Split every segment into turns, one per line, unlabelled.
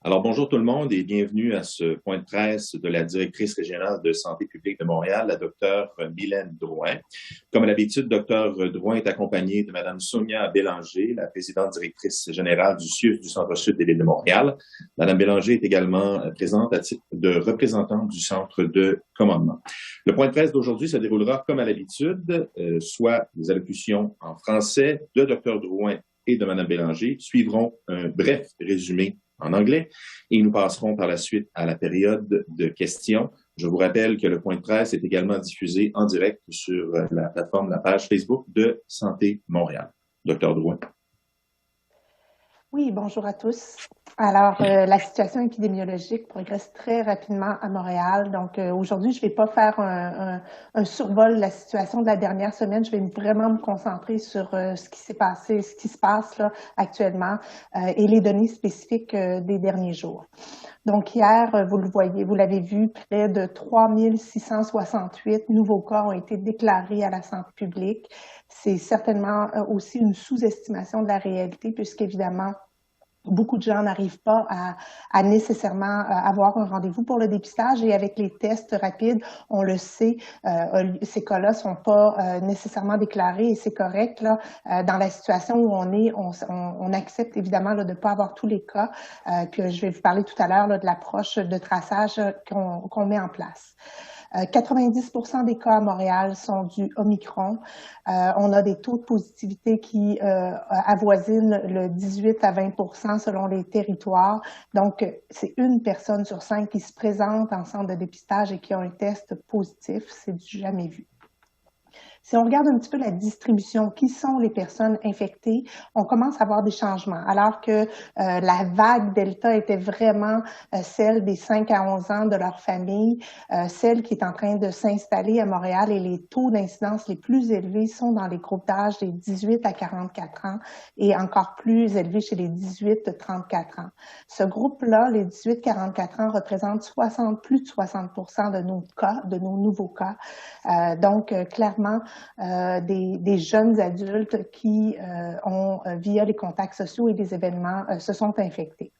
Alors, bonjour tout le monde et bienvenue à ce point de presse de la directrice régionale de santé publique de Montréal, la docteure Mylène Drouin. Comme à l'habitude, docteur Drouin est accompagnée de Madame Sonia Bélanger, la présidente directrice générale du CIUS du Centre-Sud de l'île de Montréal. Madame Bélanger est également présente à titre de représentante du Centre de commandement. Le point de presse d'aujourd'hui se déroulera comme à l'habitude, soit des allocutions en français de docteur Drouin et de Madame Bélanger, suivront un bref résumé en anglais et nous passerons par la suite à la période de questions. Je vous rappelle que le point de presse est également diffusé en direct sur la plateforme, la page Facebook de Santé Montréal. Docteur Drouin.
Oui, bonjour à tous. Alors, la situation épidémiologique progresse très rapidement à Montréal. Donc, aujourd'hui, je ne vais pas faire un survol de la situation de la dernière semaine. Je vais vraiment me concentrer sur ce qui s'est passé, ce qui se passe là, actuellement et les données spécifiques des derniers jours. Donc, hier, vous le voyez, vous l'avez vu, près de 3668 nouveaux cas ont été déclarés à la santé publique. C'est certainement aussi une sous-estimation de la réalité puisqu'évidemment, beaucoup de gens n'arrivent pas à nécessairement avoir un rendez-vous pour le dépistage et avec les tests rapides, on le sait, ces cas-là sont pas nécessairement déclarés et c'est correct là. Dans la situation où on est, on accepte évidemment là, de ne pas avoir tous les cas. Puis je vais vous parler tout à l'heure de l'approche de traçage qu'on met en place. 90% des cas à Montréal sont du Omicron. On a des taux de positivité qui avoisinent le 18 à 20% selon les territoires. Donc, c'est une personne sur 5 qui se présente en centre de dépistage et qui a un test positif. C'est du jamais vu. Si on regarde un petit peu la distribution, qui sont les personnes infectées, on commence à voir des changements. Alors que la vague Delta était vraiment celle des 5 à 11 ans de leur famille, celle qui est en train de s'installer à Montréal et les taux d'incidence les plus élevés sont dans les groupes d'âge des 18 à 44 ans et encore plus élevés chez les 18-34 ans. Ce groupe-là, les 18-44 ans, représente plus de 60% de nos cas, de nos nouveaux cas. Donc, clairement, des jeunes adultes qui ont, via les contacts sociaux et des événements, se sont infectés.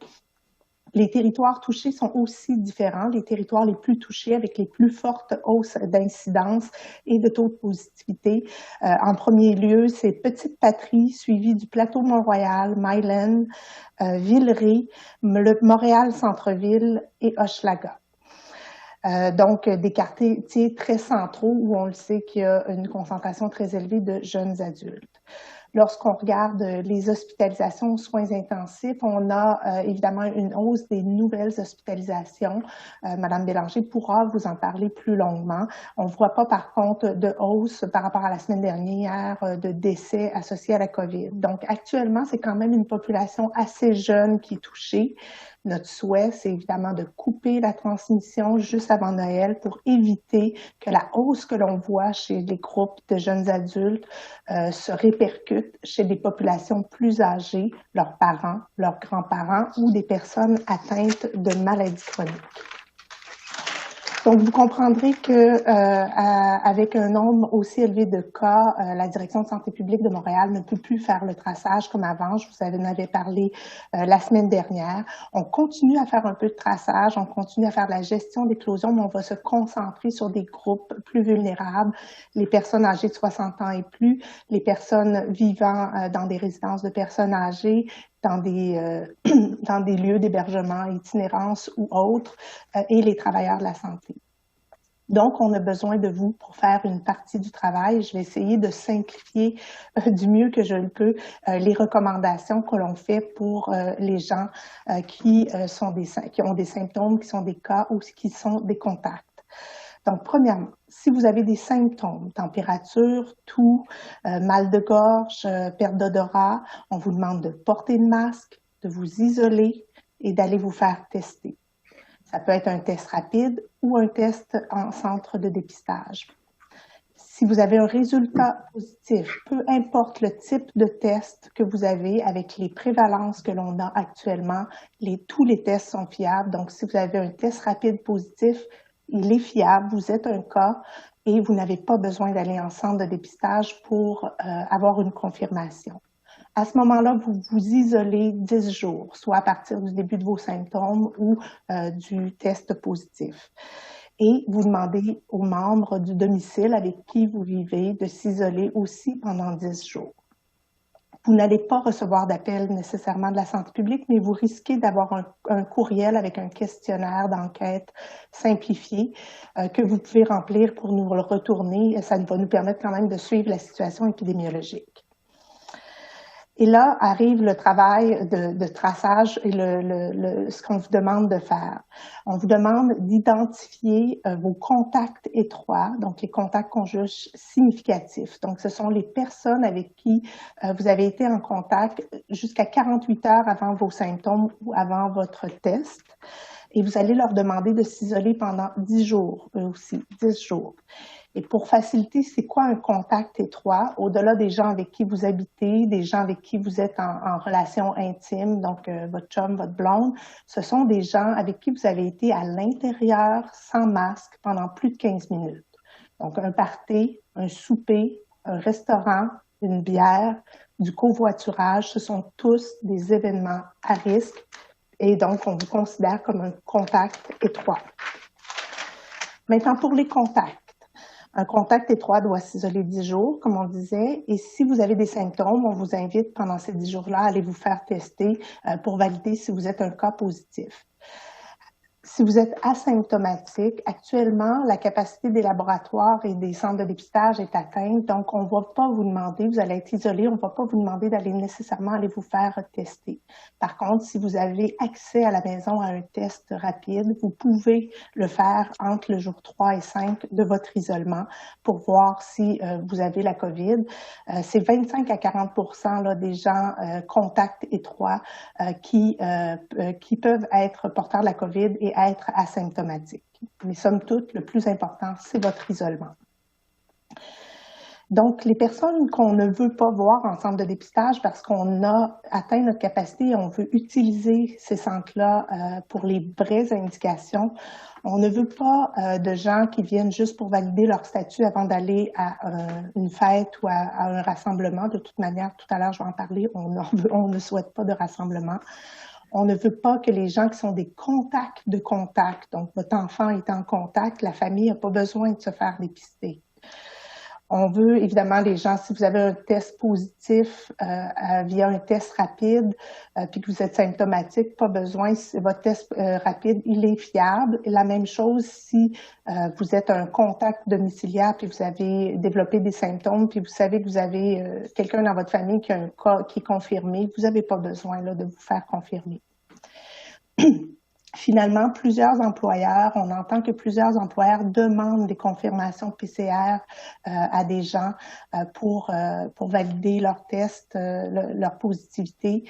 Les territoires touchés sont aussi différents. Les territoires les plus touchés avec les plus fortes hausses d'incidence et de taux de positivité. En premier lieu, c'est Petite-Patrie, suivi du plateau Mont-Royal, Myland, Villeray, Montréal-Centreville et Hochelaga. Donc, des quartiers très centraux où on le sait qu'il y a une concentration très élevée de jeunes adultes. Lorsqu'on regarde les hospitalisations aux soins intensifs, on a évidemment une hausse des nouvelles hospitalisations. Madame Bélanger pourra vous en parler plus longuement. On ne voit pas par contre de hausse par rapport à la semaine dernière de décès associés à la COVID. Donc actuellement, c'est quand même une population assez jeune qui est touchée. Notre souhait, c'est évidemment de couper la transmission juste avant Noël pour éviter que la hausse que l'on voit chez les groupes de jeunes adultes se répercute chez des populations plus âgées, leurs parents, leurs grands-parents ou des personnes atteintes de maladies chroniques. Donc, vous comprendrez que avec un nombre aussi élevé de cas, la Direction de santé publique de Montréal ne peut plus faire le traçage comme avant. Je vous en avais parlé la semaine dernière. On continue à faire un peu de traçage, on continue à faire de la gestion d'éclosion, mais on va se concentrer sur des groupes plus vulnérables, les personnes âgées de 60 ans et plus, les personnes vivant dans des résidences de personnes âgées, dans des lieux d'hébergement, itinérance ou autres, et les travailleurs de la santé. Donc, on a besoin de vous pour faire une partie du travail. Je vais essayer de simplifier du mieux que je le peux les recommandations que l'on fait pour les gens qui ont des symptômes, qui sont des cas ou qui sont des contacts. Donc, premièrement, si vous avez des symptômes, température, toux, mal de gorge, perte d'odorat, on vous demande de porter le masque, de vous isoler et d'aller vous faire tester. Ça peut être un test rapide ou un test en centre de dépistage. Si vous avez un résultat positif, peu importe le type de test que vous avez avec les prévalences que l'on a actuellement, tous les tests sont fiables. Donc, si vous avez un test rapide positif, il est fiable, vous êtes un cas et vous n'avez pas besoin d'aller en centre de dépistage pour avoir une confirmation. À ce moment-là, vous vous isolez 10 jours, soit à partir du début de vos symptômes ou du test positif. Et vous demandez aux membres du domicile avec qui vous vivez de s'isoler aussi pendant 10 jours. Vous n'allez pas recevoir d'appel nécessairement de la santé publique, mais vous risquez d'avoir un courriel avec un questionnaire d'enquête simplifié que vous pouvez remplir pour nous le retourner. Ça va nous permettre quand même de suivre la situation épidémiologique. Et là arrive le travail de traçage et ce qu'on vous demande de faire. On vous demande d'identifier vos contacts étroits, donc les contacts qu'on juge significatifs. Donc, ce sont les personnes avec qui vous avez été en contact jusqu'à 48 heures avant vos symptômes ou avant votre test. Et vous allez leur demander de s'isoler pendant 10 jours, eux aussi, 10 jours. Et pour faciliter, c'est quoi un contact étroit? Au-delà des gens avec qui vous habitez, des gens avec qui vous êtes en relation intime, donc votre chum, votre blonde, ce sont des gens avec qui vous avez été à l'intérieur, sans masque, pendant plus de 15 minutes. Donc un party, un souper, un restaurant, une bière, du covoiturage, ce sont tous des événements à risque et donc on vous considère comme un contact étroit. Maintenant, pour les contacts. Un contact étroit doit s'isoler 10 jours, comme on disait, et si vous avez des symptômes, on vous invite pendant ces 10 jours-là à aller vous faire tester pour valider si vous êtes un cas positif. Si vous êtes asymptomatique, actuellement, la capacité des laboratoires et des centres de dépistage est atteinte, donc on ne va pas vous demander, vous allez être isolé, on ne va pas vous demander d'aller nécessairement aller vous faire tester. Par contre, si vous avez accès à la maison à un test rapide, vous pouvez le faire entre le jour 3 et 5 de votre isolement pour voir si vous avez la COVID. C'est 25 à 40% là, des gens contacts étroits qui peuvent être porteurs de la COVID et être asymptomatiques. Mais somme toute, le plus important, c'est votre isolement. Donc, les personnes qu'on ne veut pas voir en centre de dépistage parce qu'on a atteint notre capacité et on veut utiliser ces centres-là pour les vraies indications, on ne veut pas de gens qui viennent juste pour valider leur statut avant d'aller à une fête ou à un rassemblement. De toute manière, tout à l'heure, je vais en parler, on ne souhaite pas de rassemblement. On ne veut pas que les gens qui sont des contacts de contact, donc votre enfant est en contact, la famille n'a pas besoin de se faire dépister. On veut évidemment les gens, si vous avez un test positif via un test rapide, puis que vous êtes symptomatique, pas besoin, votre test rapide, il est fiable. Et la même chose si vous êtes un contact domiciliaire, puis vous avez développé des symptômes, puis vous savez que vous avez quelqu'un dans votre famille qui a un cas qui est confirmé, vous n'avez pas besoin là, de vous faire confirmer. Finalement, plusieurs employeurs, on entend que plusieurs employeurs demandent des confirmations PCR à des gens pour valider leur test, leur positivité.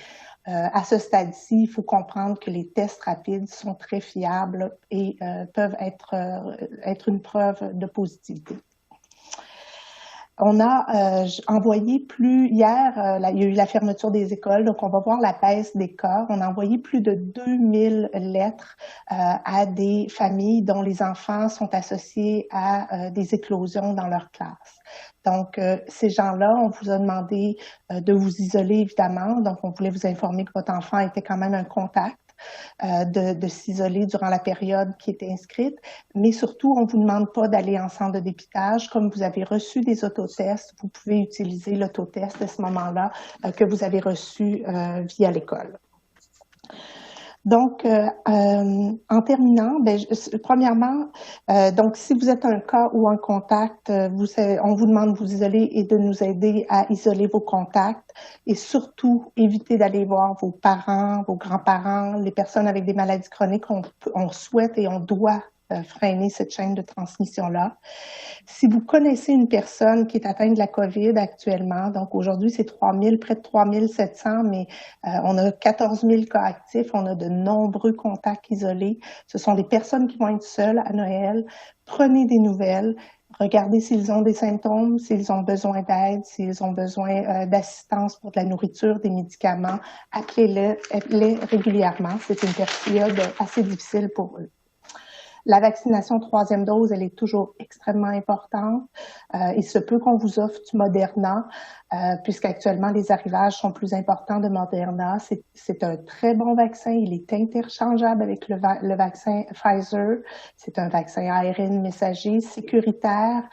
À ce stade-ci, il faut comprendre que les tests rapides sont très fiables et peuvent être une preuve de positivité. On a envoyé hier, il y a eu la fermeture des écoles, donc on va voir la baisse des cas. On a envoyé plus de 2000 lettres à des familles dont les enfants sont associés à des éclosions dans leur classe. Donc, ces gens-là, on vous a demandé de vous isoler, évidemment. Donc, on voulait vous informer que votre enfant était quand même un contact. De s'isoler durant la période qui était inscrite, mais surtout, on ne vous demande pas d'aller en centre de dépistage. Comme vous avez reçu des autotests, vous pouvez utiliser l'autotest à ce moment-là que vous avez reçu via l'école. Donc, en terminant, premièrement, donc si vous êtes un cas ou un contact, on vous demande de vous isoler et de nous aider à isoler vos contacts et surtout éviter d'aller voir vos parents, vos grands-parents, les personnes avec des maladies chroniques. On souhaite et on doit freiner cette chaîne de transmission-là. Si vous connaissez une personne qui est atteinte de la COVID actuellement, donc aujourd'hui c'est près de 3700, mais on a 14 000 cas actifs, on a de nombreux contacts isolés. Ce sont des personnes qui vont être seules à Noël. Prenez des nouvelles. Regardez s'ils ont des symptômes, s'ils ont besoin d'aide, s'ils ont besoin d'assistance pour de la nourriture, des médicaments. Appelez-les régulièrement. C'est une période assez difficile pour eux. La vaccination 3e dose, elle est toujours extrêmement importante. Il se peut qu'on vous offre du Moderna, puisqu'actuellement, les arrivages sont plus importants de Moderna. C'est un très bon vaccin. Il est interchangeable avec le vaccin Pfizer. C'est un vaccin ARN messager sécuritaire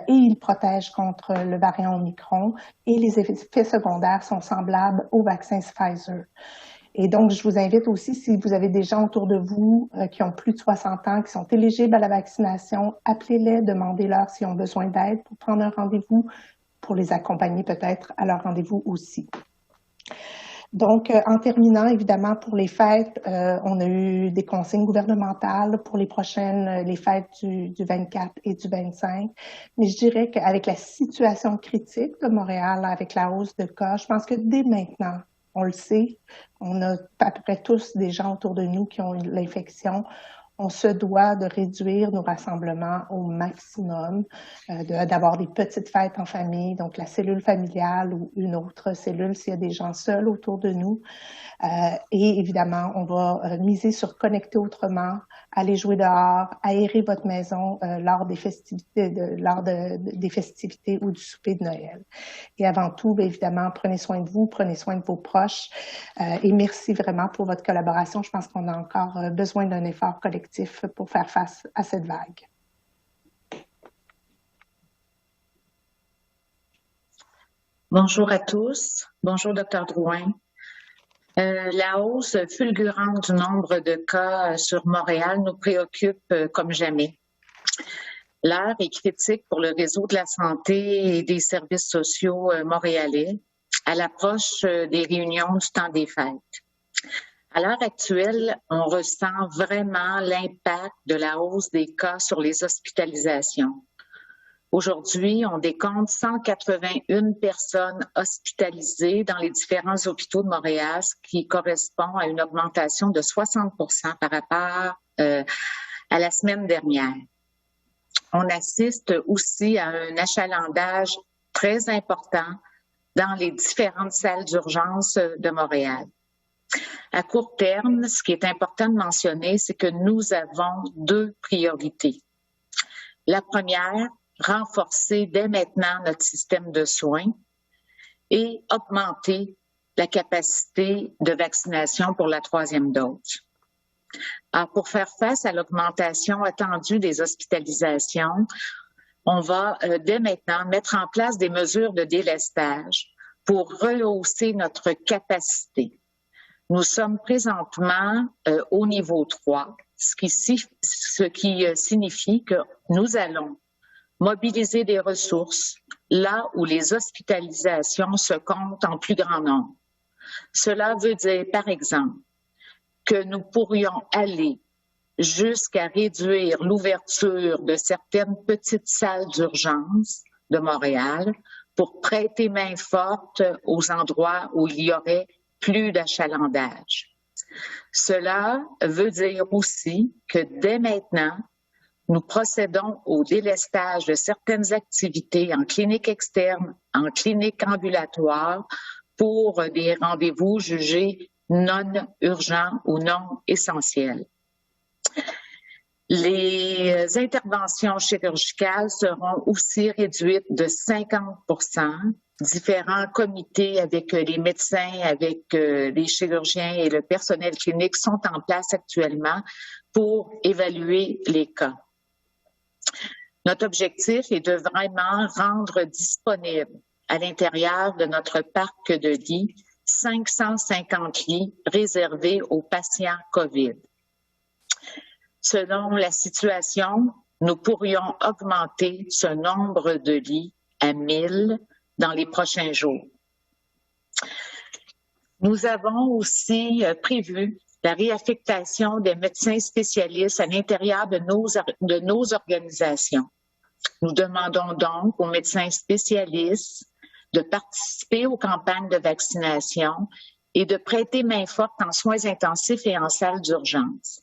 et il protège contre le variant Omicron. Et les effets secondaires sont semblables au vaccin Pfizer. Et donc, je vous invite aussi, si vous avez des gens autour de vous qui ont plus de 60 ans, qui sont éligibles à la vaccination, appelez-les, demandez-leur s'ils ont besoin d'aide pour prendre un rendez-vous, pour les accompagner peut-être à leur rendez-vous aussi. Donc, en terminant, évidemment, pour les fêtes, on a eu des consignes gouvernementales pour les fêtes du 24 et du 25. Mais je dirais qu'avec la situation critique de Montréal, avec la hausse de cas, je pense que dès maintenant, on le sait, on a à peu près tous des gens autour de nous qui ont l'infection. On se doit de réduire nos rassemblements au maximum, d'avoir des petites fêtes en famille, donc la cellule familiale ou une autre cellule s'il y a des gens seuls autour de nous. Et évidemment, on va miser sur connecter autrement, aller jouer dehors, aérer votre maison lors des festivités, des festivités ou du souper de Noël. Et avant tout, bien évidemment, prenez soin de vous, prenez soin de vos proches. Et merci vraiment pour votre collaboration. Je pense qu'on a encore besoin d'un effort collectif pour faire face à cette vague.
Bonjour à tous. Bonjour, Dr. Drouin. La hausse fulgurante du nombre de cas sur Montréal nous préoccupe comme jamais. L'heure est critique pour le réseau de la santé et des services sociaux montréalais à l'approche des réunions du temps des fêtes. À l'heure actuelle, on ressent vraiment l'impact de la hausse des cas sur les hospitalisations. Aujourd'hui, on décompte 181 personnes hospitalisées dans les différents hôpitaux de Montréal, ce qui correspond à une augmentation de 60% par rapport à la semaine dernière. On assiste aussi à un achalandage très important dans les différentes salles d'urgence de Montréal. À court terme, ce qui est important de mentionner, c'est que nous avons deux priorités. La première, renforcer dès maintenant notre système de soins et augmenter la capacité de vaccination pour la 3e dose. Alors, pour faire face à l'augmentation attendue des hospitalisations, on va dès maintenant mettre en place des mesures de délestage pour rehausser notre capacité. Nous sommes présentement au niveau 3, ce qui signifie que nous allons mobiliser des ressources là où les hospitalisations se comptent en plus grand nombre. Cela veut dire, par exemple, que nous pourrions aller jusqu'à réduire l'ouverture de certaines petites salles d'urgence de Montréal pour prêter main forte aux endroits où il y aurait plus d'achalandage. Cela veut dire aussi que dès maintenant, nous procédons au délestage de certaines activités en clinique externe, en clinique ambulatoire pour des rendez-vous jugés non urgents ou non essentiels. Les interventions chirurgicales seront aussi réduites de 50%. Différents comités avec les médecins, avec les chirurgiens et le personnel clinique sont en place actuellement pour évaluer les cas. Notre objectif est de vraiment rendre disponible à l'intérieur de notre parc de lits 550 lits réservés aux patients COVID. Selon la situation, nous pourrions augmenter ce nombre de lits à 1000 dans les prochains jours. Nous avons aussi prévu la réaffectation des médecins spécialistes à l'intérieur de nos organisations. Nous demandons donc aux médecins spécialistes de participer aux campagnes de vaccination et de prêter main forte en soins intensifs et en salle d'urgence.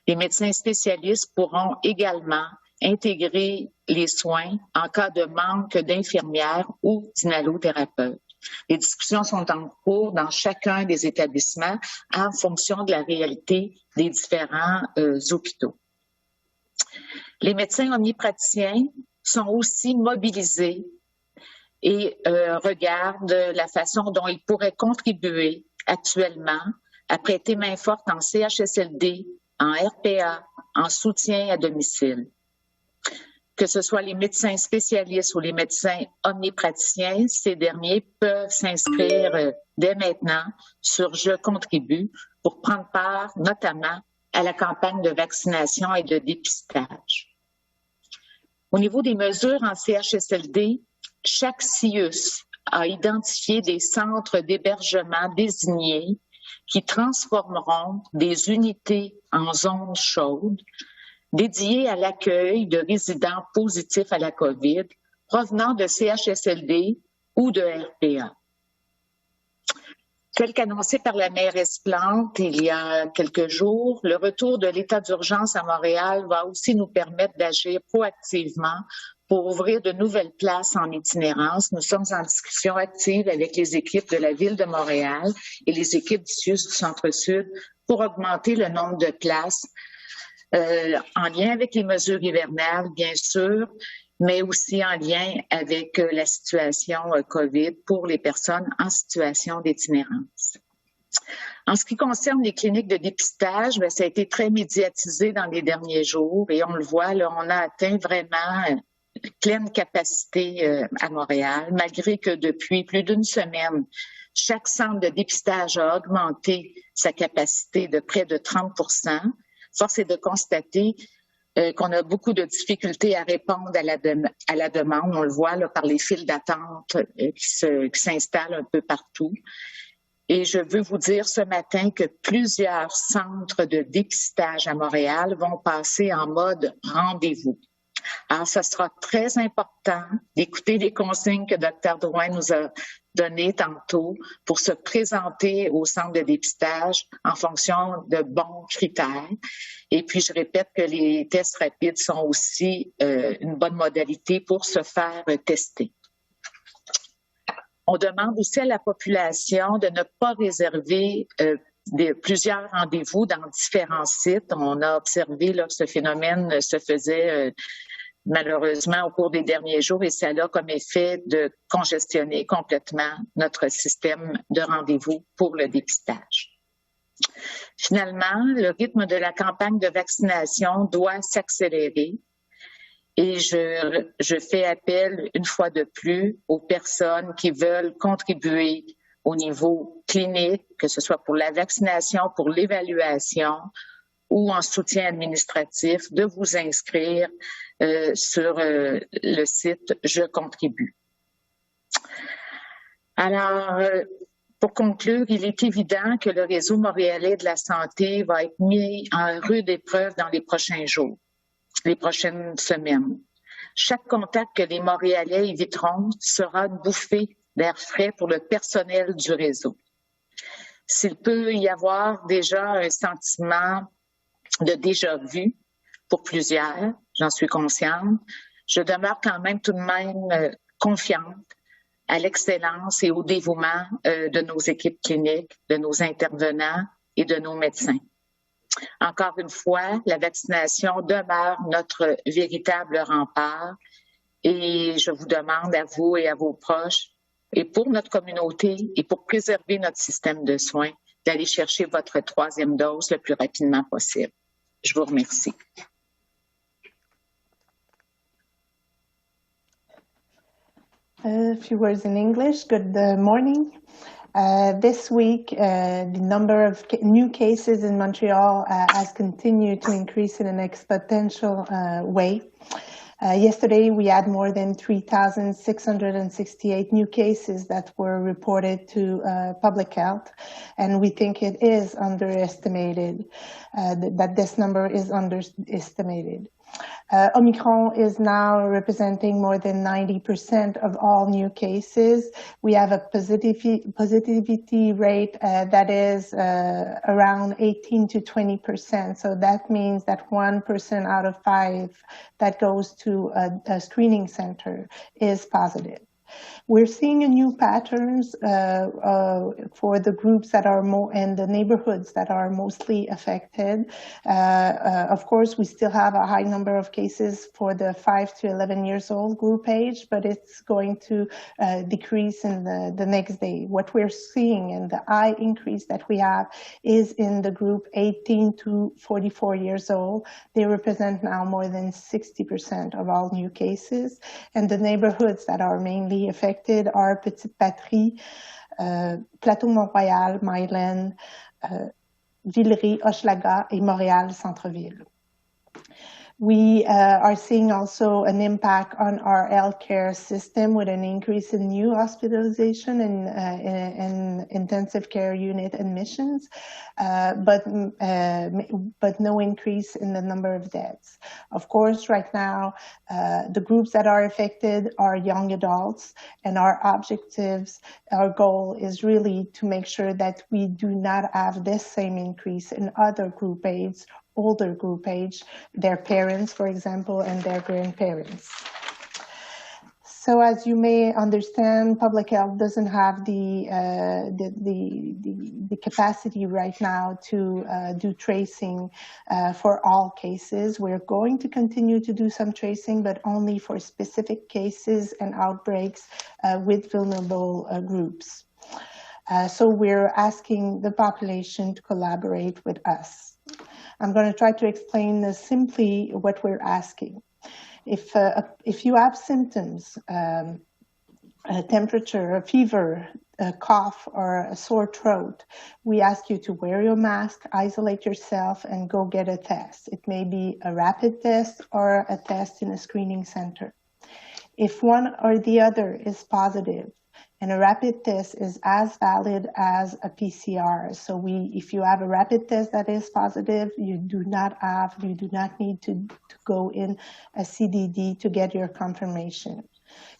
Les médecins spécialistes pourront également intégrer les soins en cas de manque d'infirmières ou d'inhalothérapeutes. Les discussions sont en cours dans chacun des établissements en fonction de la réalité des différents hôpitaux. Les médecins omnipraticiens sont aussi mobilisés et regardent la façon dont ils pourraient contribuer actuellement à prêter main forte en CHSLD, en RPA, en soutien à domicile. Que ce soit les médecins spécialistes ou les médecins omnipraticiens, ces derniers peuvent s'inscrire dès maintenant sur Je contribue pour prendre part notamment à la campagne de vaccination et de dépistage. Au niveau des mesures en CHSLD, chaque CIUS a identifié des centres d'hébergement désignés qui transformeront des unités en zones chaudes dédiées à l'accueil de résidents positifs à la COVID provenant de CHSLD ou de RPA. Tel qu'annoncé par la mairesse Plante il y a quelques jours, le retour de l'état d'urgence à Montréal va aussi nous permettre d'agir proactivement pour ouvrir de nouvelles places en itinérance. Nous sommes en discussion active avec les équipes de la Ville de Montréal et les équipes du CIUS du Centre-Sud pour augmenter le nombre de places en lien avec les mesures hivernales, bien sûr, mais aussi en lien avec la situation COVID pour les personnes en situation d'itinérance. En ce qui concerne les cliniques de dépistage, ça a été très médiatisé dans les derniers jours et on le voit, là, on a atteint vraiment pleine capacité à Montréal, malgré que depuis plus d'une semaine, chaque centre de dépistage a augmenté sa capacité de près de 30 %. Force est de constater qu'on a beaucoup de difficultés à répondre à la demande. On le voit là, par les files d'attente qui s'installent un peu partout. Et je veux vous dire ce matin que plusieurs centres de dépistage à Montréal vont passer en mode rendez-vous. Alors, ça sera très important d'écouter les consignes que Dr Drouin nous a données tantôt pour se présenter au centre de dépistage en fonction de bons critères. Et puis, je répète que les tests rapides sont aussi une bonne modalité pour se faire tester. On demande aussi à la population de ne pas réserver plusieurs rendez-vous dans différents sites. On a observé là, que ce phénomène se faisait malheureusement au cours des derniers jours et ça a comme effet de congestionner complètement notre système de rendez-vous pour le dépistage. Finalement, le rythme de la campagne de vaccination doit s'accélérer et je fais appel une fois de plus aux personnes qui veulent contribuer au niveau clinique, que ce soit pour la vaccination, pour l'évaluation ou en soutien administratif, de vous inscrire sur le site Je contribue. Alors, pour conclure, il est évident que le réseau montréalais de la santé va être mis en rude épreuve dans les prochains jours, les prochaines semaines. Chaque contact que les Montréalais éviteront sera une bouffée d'air frais pour le personnel du réseau. S'il peut y avoir déjà un sentiment de déjà-vu pour plusieurs, j'en suis consciente, je demeure quand même tout de même confiante à l'excellence et au dévouement de nos équipes cliniques, de nos intervenants et de nos médecins. Encore une fois, la vaccination demeure notre véritable rempart et je vous demande à vous et à vos proches et pour notre communauté et pour préserver notre système de soins d'aller chercher votre 3e dose le plus rapidement possible. Je vous remercie.
A few words in English. Good morning. This week, the number of new cases in Montreal has continued to increase in an exponential way. Yesterday, we had more than 3,668 new cases that were reported to public health, and we think it is underestimated, that this number is underestimated. Omicron is now representing more than 90% of all new cases. We have a positivity rate that is around 18 to 20%. So that means that 1% out of 5 that goes to a screening center is positive. We're seeing a new patterns for the groups that are more in the neighborhoods that are mostly affected. Of course, we still have a high number of cases for the 5 to 11 years old group age, but it's going to decrease in the next day. What we're seeing and the high increase that we have is in the group 18 to 44 years old. They represent now more than 60% of all new cases, and the neighborhoods that are mainly affected are Petite Patrie, Plateau Mont-Royal, Myland, Villeray, Hochelaga, et Montréal Centre-Ville. We are seeing also an impact on our healthcare system with an increase in new hospitalization and intensive care unit admissions, but no increase in the number of deaths. Of course, right now, the groups that are affected are young adults, and our goal is really to make sure that we do not have this same increase in other group aids, older group age, their parents, for example, and their grandparents. So as you may understand, public health doesn't have the capacity right now to do tracing for all cases. We're going to continue to do some tracing, but only for specific cases and outbreaks with vulnerable groups. So we're asking the population to collaborate with us. I'm going to try to explain simply what we're asking. If you have symptoms, a temperature, a fever, a cough, or a sore throat, we ask you to wear your mask, isolate yourself, and go get a test. It may be a rapid test or a test in a screening center. If one or the other is positive, and a rapid test is as valid as a PCR. So if you have a rapid test that is positive, you do not need to go in a CDD to get your confirmation.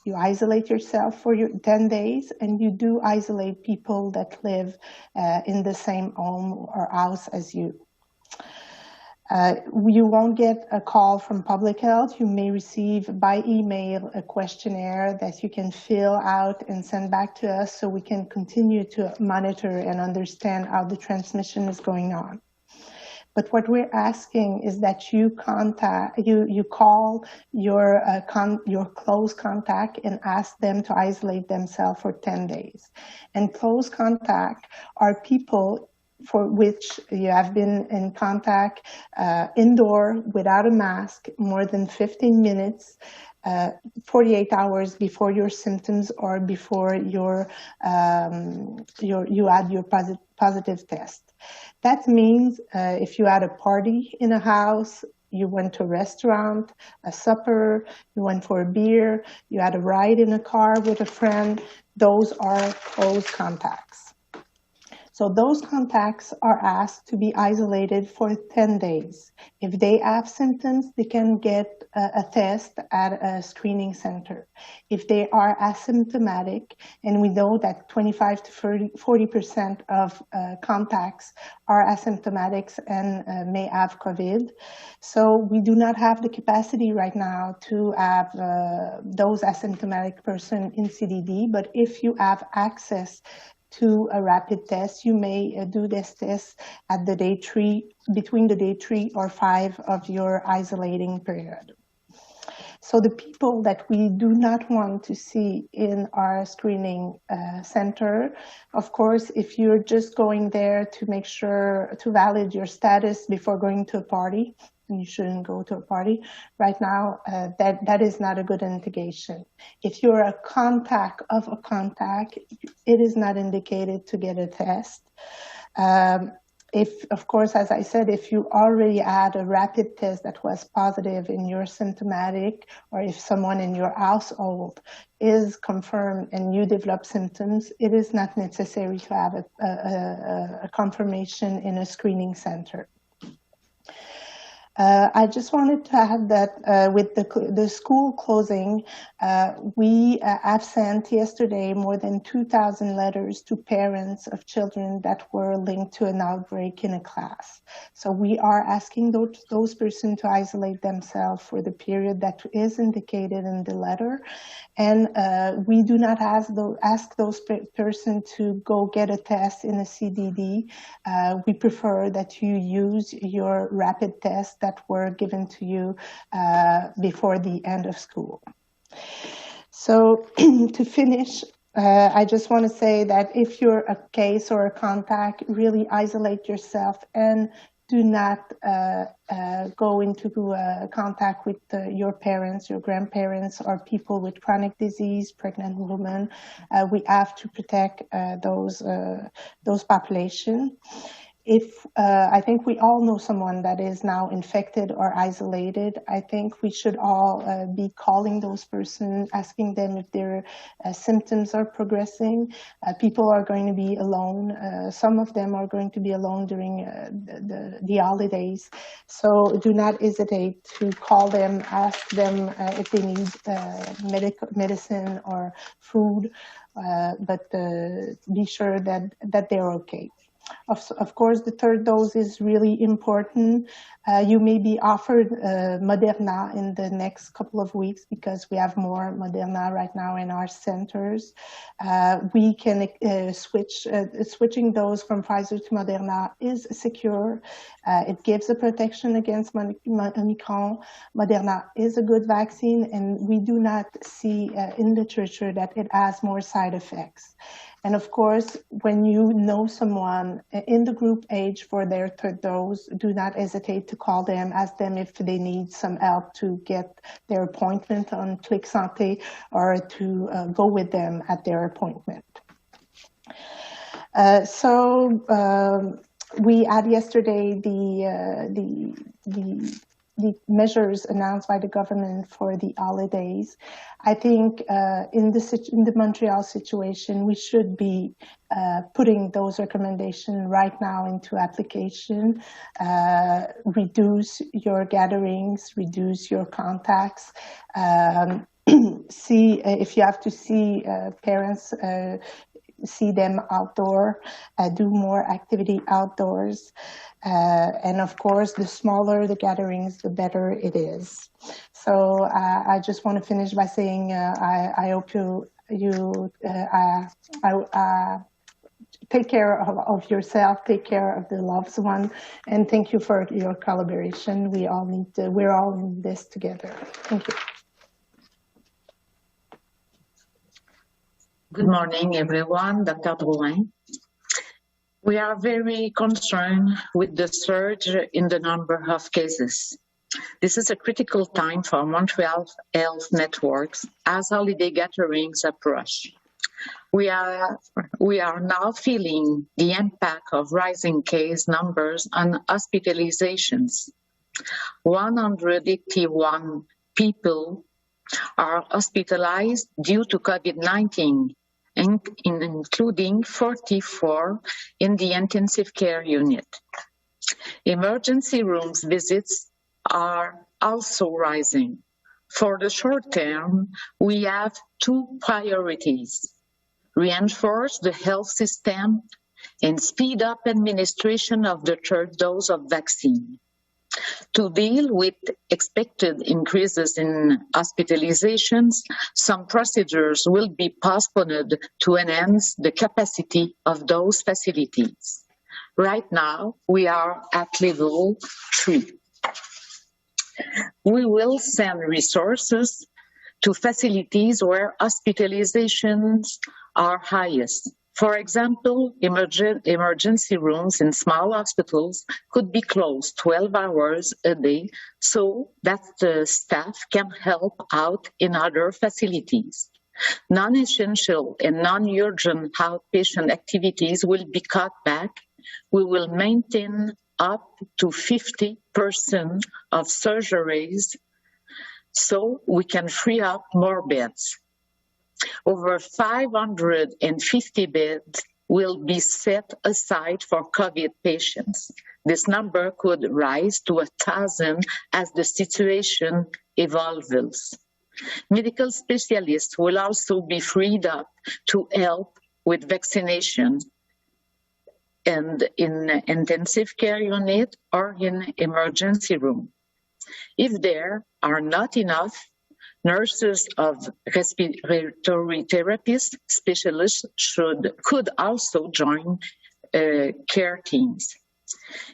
You isolate yourself for 10 days, and you do isolate people that live in the same home or house as you. You won't get a call from public health. You may receive by email a questionnaire that you can fill out and send back to us so we can continue to monitor and understand how the transmission is going on. But what we're asking is that you call your close contact and ask them to isolate themselves for 10 days. And close contact are people for which you have been in contact indoor without a mask more than 15 minutes, 48 hours before your symptoms or before you had your positive test. That means if you had a party in a house, you went to a restaurant, a supper, you went for a beer, you had a ride in a car with a friend, those are close contacts. So those contacts are asked to be isolated for 10 days. If they have symptoms, they can get a test at a screening center. If they are asymptomatic, and we know that 25 to 40% of contacts are asymptomatics and may have COVID. So we do not have the capacity right now to have those asymptomatic person in CDD, but if you have access to a rapid test, you may do this test at the day 3, between the day 3 or 5 of your isolating period. So the people that we do not want to see in our screening center, of course, if you're just going there to make sure to validate your status before going to a party, you shouldn't go to a party. Right now, that is not a good indication. If you're a contact of a contact, it is not indicated to get a test. If, of course, as I said, if you already had a rapid test that was positive and you're symptomatic, or if someone in your household is confirmed and you develop symptoms, it is not necessary to have a confirmation in a screening center. I just wanted to add that with the school closing, we have sent yesterday more than 2,000 letters to parents of children that were linked to an outbreak in a class. So we are asking those persons to isolate themselves for the period that is indicated in the letter. And we do not ask those persons to go get a test in a CDD. We prefer that you use your rapid tests that were given to you before the end of school. So to finish, I just want to say that if you're a case or a contact, really isolate yourself and do not go into contact with your parents, your grandparents, or people with chronic disease, pregnant women. We have to protect those populations. If I think we all know someone that is now infected or isolated, I think we should all be calling those persons, asking them if their symptoms are progressing. People are going to be alone. Some of them are going to be alone during the holidays. So do not hesitate to call them, ask them if they need medicine or food, but be sure that they're okay. Of course, the third dose is really important. You may be offered Moderna in the next couple of weeks because we have more Moderna right now in our centers. We can switching those from Pfizer to Moderna is secure. It gives a protection against Omicron. Moderna is a good vaccine, and we do not see in literature that it has more side effects. And of course, when you know someone in the group age for their third dose, do not hesitate to call them, ask them if they need some help to get their appointment on Click Santé or to go with them at their appointment. We had yesterday the measures announced by the government for the holidays. I think in the Montreal situation, we should be putting those recommendations right now into application. Reduce your gatherings, reduce your contacts. See if you have to see parents, see them outdoor, do more activity outdoors. And of course, the smaller the gatherings, the better it is. So I just want to finish by saying I hope you take care of yourself, take care of the loved one, and thank you for your collaboration. We're all in this together. Thank you.
Good morning, everyone. Dr. Drouin. We are very concerned with the surge in the number of cases. This is a critical time for Montreal Health Networks as holiday gatherings approach. We are now feeling the impact of rising case numbers on hospitalizations. 181 people are hospitalized due to COVID-19, including 44 in the intensive care unit. Emergency rooms visits are also rising. For the short term, we have two priorities: reinforce the health system and speed up administration of the third dose of vaccine. To deal with expected increases in hospitalizations, some procedures will be postponed to enhance the capacity of those facilities. Right now, we are at level 3. We will send resources to facilities where hospitalizations are highest. For example, emergency rooms in small hospitals could be closed 12 hours a day so that the staff can help out in other facilities. Non-essential and non-urgent outpatient activities will be cut back. We will maintain up to 50% of surgeries so we can free up more beds. Over 550 beds will be set aside for COVID patients. This number could rise to 1,000 as the situation evolves. Medical specialists will also be freed up to help with vaccination and in intensive care unit or in emergency room. If there are not enough nurses of respiratory therapists, specialists could also join care teams.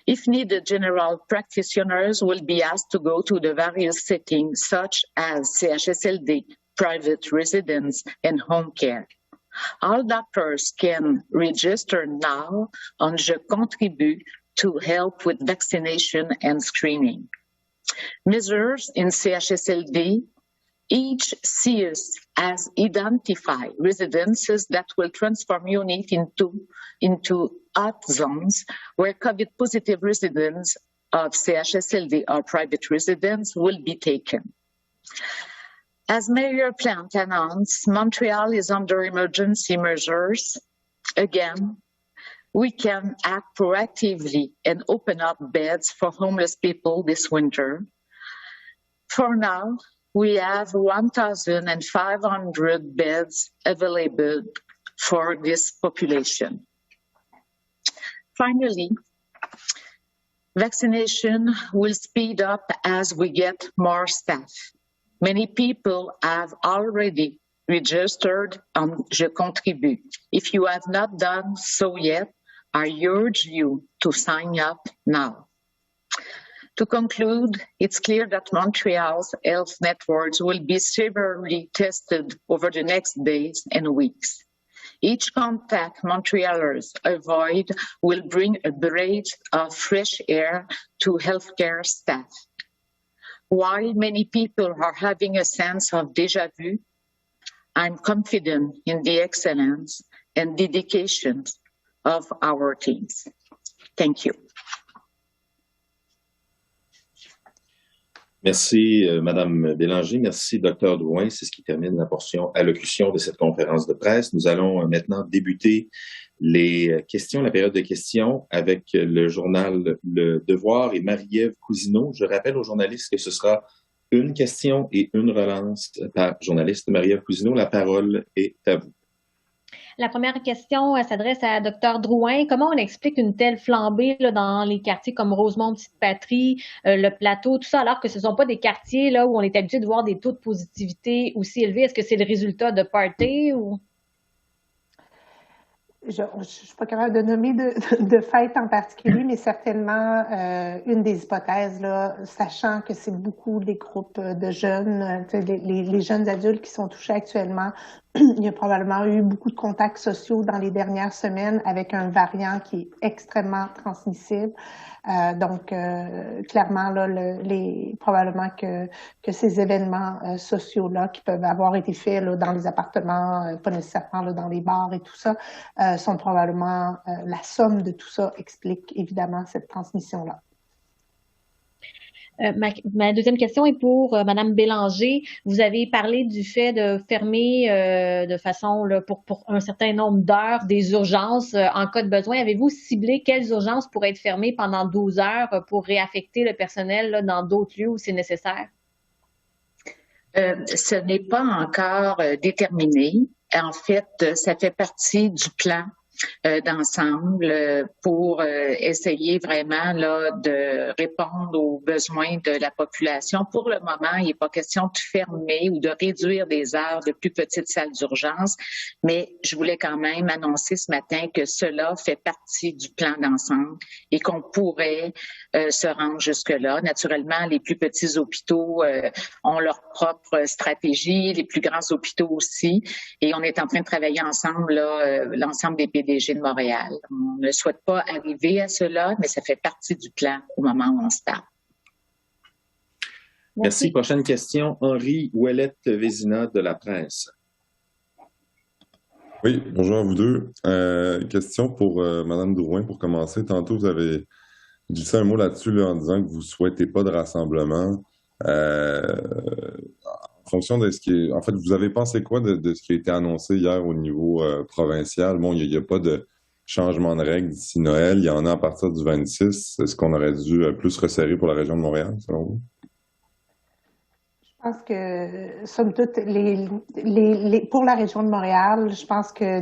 If needed, general practitioners will be asked to go to the various settings such as CHSLD, private residence, and home care. All doctors can register now on Je Contribue to help with vaccination and screening. Measures in CHSLD, each CS has identified residences that will transform unit into hot zones where COVID-positive residents of CHSLD or private residents will be taken. As Mayor Plante announced, Montreal is under emergency measures. Again, we can act proactively and open up beds for homeless people this winter. For now, we have 1,500 beds available for this population. Finally, vaccination will speed up as we get more staff. Many people have already registered on Je Contribue. If you have not done so yet, I urge you to sign up now. To conclude, it's clear that Montreal's health networks will be severely tested over the next days and weeks. Each contact Montrealers avoid will bring a breath of fresh air to healthcare staff. While many people are having a sense of déjà vu, I'm confident in the excellence and dedication of our teams. Thank you.
Merci, Madame Bélanger. Merci, Dr. Drouin. C'est ce qui termine la portion allocution de cette conférence de presse. Nous allons maintenant débuter les questions, la période de questions avec le journal Le Devoir et Marie-Ève Cousineau. Je rappelle aux journalistes que ce sera une question et une relance par journaliste. Marie-Ève Cousineau, la parole est à vous.
La première question s'adresse à Dr. Drouin. Comment on explique une telle flambée là, dans les quartiers comme Rosemont, Petite-Patrie, le Plateau, tout ça, alors que ce ne sont pas des quartiers là, où on est habitué de voir des taux de positivité aussi élevés? Est-ce que c'est le résultat de party ou?
Je ne suis pas capable de nommer de fête en particulier, mais certainement une des hypothèses, là, sachant que c'est beaucoup des groupes de jeunes, les jeunes adultes qui sont touchés actuellement. Il y a probablement eu beaucoup de contacts sociaux dans les dernières semaines avec un variant qui est extrêmement transmissible. Donc, clairement, là, probablement que ces événements sociaux-là qui peuvent avoir été faits là, dans les appartements, pas nécessairement là, dans les bars et tout ça, sont probablement la somme de tout ça explique évidemment cette transmission-là.
Ma deuxième question est pour Madame Bélanger. Vous avez parlé du fait de fermer de façon là, pour un certain nombre d'heures des urgences en cas de besoin. Avez-vous ciblé quelles urgences pourraient être fermées pendant 12 heures pour réaffecter le personnel là, dans d'autres lieux où c'est nécessaire?
Ce n'est pas encore déterminé. En fait, ça fait partie du plan d'ensemble pour essayer vraiment là, de répondre aux besoins de la population. Pour le moment, il n'est pas question de fermer ou de réduire des heures de plus petites salles d'urgence, mais je voulais quand même annoncer ce matin que cela fait partie du plan d'ensemble et qu'on pourrait se rendre jusque-là. Naturellement, les plus petits hôpitaux ont leur propre stratégie, les plus grands hôpitaux aussi, et on est en train de travailler ensemble, là, l'ensemble des PDG de Montréal. On ne souhaite pas arriver à cela, mais ça fait partie du plan au moment où on se parle.
Merci. Prochaine question, Henri Ouellette-Vézina de La Presse.
Oui, bonjour à vous deux. Question pour Mme Drouin pour commencer. Tantôt, vous avez glissé un mot là-dessus là, en disant que vous ne souhaitez pas de rassemblement. En fonction de ce qui est... En fait, vous avez pensé quoi de ce qui a été annoncé hier au niveau provincial? Bon, il n'y a pas de changements de règles d'ici Noël. Il y en a à partir du 26. Est-ce qu'on aurait dû plus resserrer pour la région de Montréal, selon vous?
Je pense que, somme toute, pour la région de Montréal, je pense que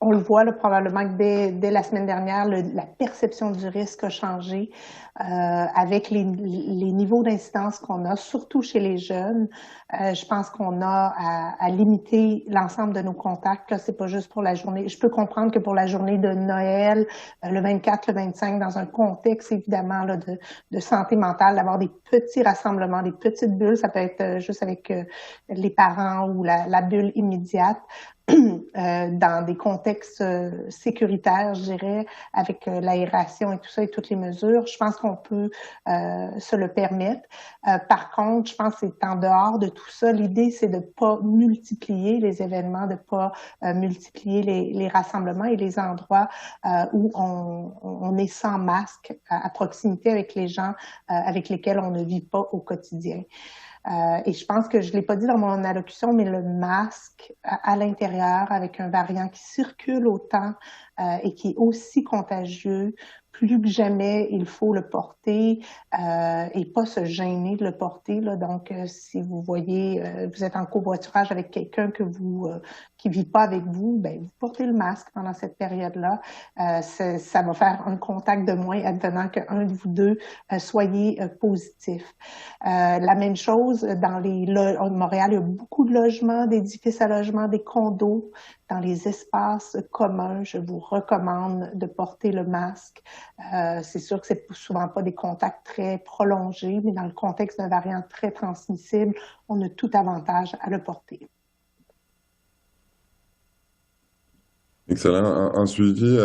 on le voit là, probablement que dès la semaine dernière, la perception du risque a changé avec les niveaux d'incidence qu'on a, surtout chez les jeunes. Je pense qu'on a à limiter l'ensemble de nos contacts. Là, c'est pas juste pour la journée. Je peux comprendre que pour la journée de Noël, le 24, le 25, dans un contexte évidemment là, de santé mentale, d'avoir des petits rassemblements, des petites bulles, ça peut être juste avec les parents ou la bulle immédiate. Dans des contextes sécuritaires, je dirais, avec l'aération et tout ça et toutes les mesures, je pense qu'on peut se le permettre. Par contre, je pense que c'est en dehors de tout ça. L'idée, c'est de pas multiplier les événements, de pas multiplier les rassemblements et les endroits où on est sans masque à proximité avec les gens avec lesquels on ne vit pas au quotidien. Et je pense que je l'ai pas dit dans mon allocution, mais le masque à l'intérieur avec un variant qui circule autant et qui est aussi contagieux, plus que jamais, il faut le porter et pas se gêner de le porter. Là. Donc, si vous voyez, vous êtes en covoiturage avec quelqu'un qui vit pas avec vous, ben vous portez le masque pendant cette période-là. Ça va faire un contact de moins, advenant qu'un de vous deux soyez positif. La même chose dans Montréal, il y a beaucoup de logements, d'édifices à logement, des condos. Dans les espaces communs, je vous recommande de porter le masque. C'est sûr que c'est souvent pas des contacts très prolongés, mais dans le contexte d'un variant très transmissible, on a tout avantage à le porter.
Excellent. En suivi,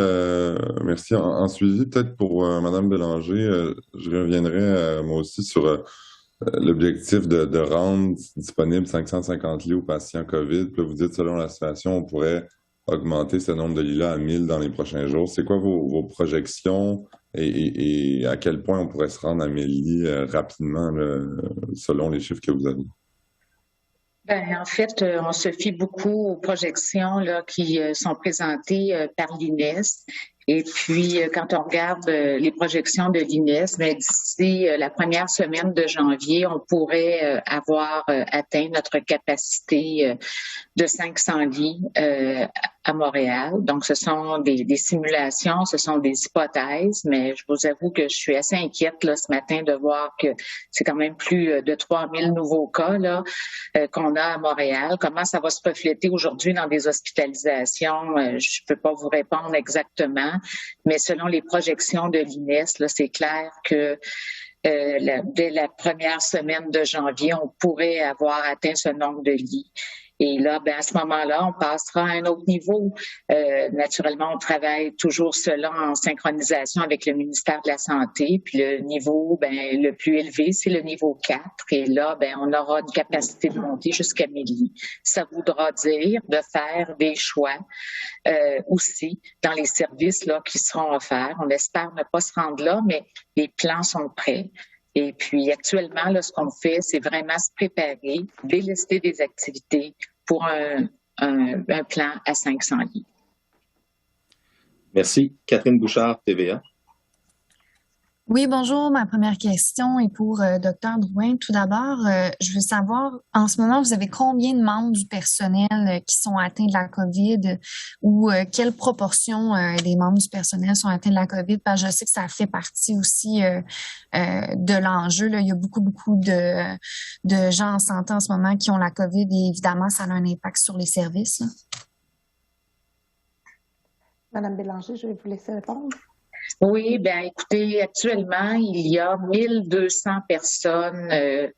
merci. En suivi, peut-être pour Mme Bélanger, je reviendrai moi aussi sur l'objectif de rendre disponible 550 lits aux patients COVID. Puis là, vous dites, selon la situation, on pourrait augmenter ce nombre de lits-là à 1000 dans les prochains jours. C'est quoi vos projections et à quel point on pourrait se rendre à 1000 lits rapidement, là, selon les chiffres que vous avez?
En fait, on se fie beaucoup aux projections là, qui sont présentées par l'INES. Et puis, quand on regarde les projections de l'INES, d'ici la première semaine de janvier, on pourrait avoir atteint notre capacité de 500 lits à Montréal. Donc, ce sont des simulations, ce sont des hypothèses, mais je vous avoue que je suis assez inquiète là, ce matin de voir que c'est quand même plus de 3000 nouveaux cas là, qu'on a à Montréal. Comment ça va se refléter aujourd'hui dans des hospitalisations? Je peux pas vous répondre exactement, mais selon les projections de l'INES, là, c'est clair que dès la première semaine de janvier, on pourrait avoir atteint ce nombre de lits. Et là, à ce moment-là, on passera à un autre niveau. Naturellement, on travaille toujours cela en synchronisation avec le ministère de la Santé. Puis le niveau le plus élevé, c'est le niveau 4. Et là, on aura une capacité de monter jusqu'à 1000 lits. Ça voudra dire de faire des choix aussi dans les services là qui seront offerts. On espère ne pas se rendre là, mais les plans sont prêts. Et puis actuellement, là, ce qu'on fait, c'est vraiment se préparer, délester des activités pour un plan à 500 lits.
Merci. Catherine Bouchard, TVA.
Oui, bonjour. Ma première question est pour Dr. Drouin. Tout d'abord, je veux savoir, en ce moment, vous avez combien de membres du personnel qui sont atteints de la COVID ou quelle proportion des membres du personnel sont atteints de la COVID? Parce que je sais que ça fait partie aussi de l'enjeu. Là. Il y a beaucoup de gens en santé en ce moment qui ont la COVID et évidemment, ça a un impact sur les services. Là.
Madame Bélanger, je vais vous laisser répondre.
Oui, écoutez, actuellement, il y a 1200 personnes,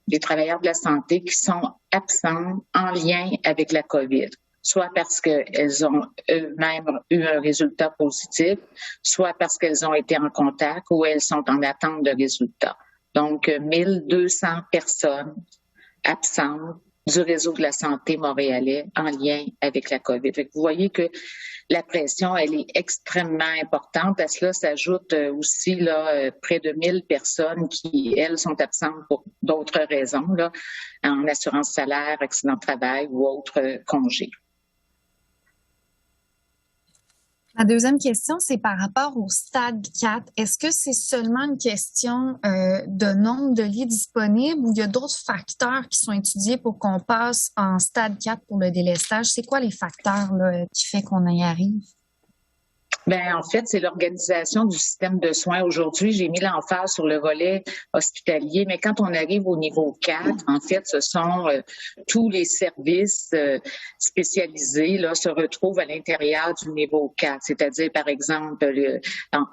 des travailleurs de la santé, qui sont absentes en lien avec la COVID, soit parce qu'elles ont eux-mêmes eu un résultat positif, soit parce qu'elles ont été en contact ou elles sont en attente de résultats. Donc, 1200 personnes absentes du réseau de la santé montréalais en lien avec la COVID. Fait que vous voyez que la pression, elle est extrêmement importante. À cela s'ajoute aussi là, près de 1000 personnes qui, elles, sont absentes pour d'autres raisons, là, en assurance salaire, accident de travail ou autres congés.
Ma deuxième question, c'est par rapport au stade 4. Est-ce que c'est seulement une question de nombre de lits disponibles ou il y a d'autres facteurs qui sont étudiés pour qu'on passe en stade 4 pour le délestage? C'est quoi les facteurs là, qui fait qu'on y arrive?
Bien, en fait, c'est l'organisation du système de soins. Aujourd'hui, j'ai mis l'emphase sur le volet hospitalier, mais quand on arrive au niveau 4, en fait, ce sont tous les services spécialisés là, se retrouvent à l'intérieur du niveau 4, c'est-à-dire, par exemple,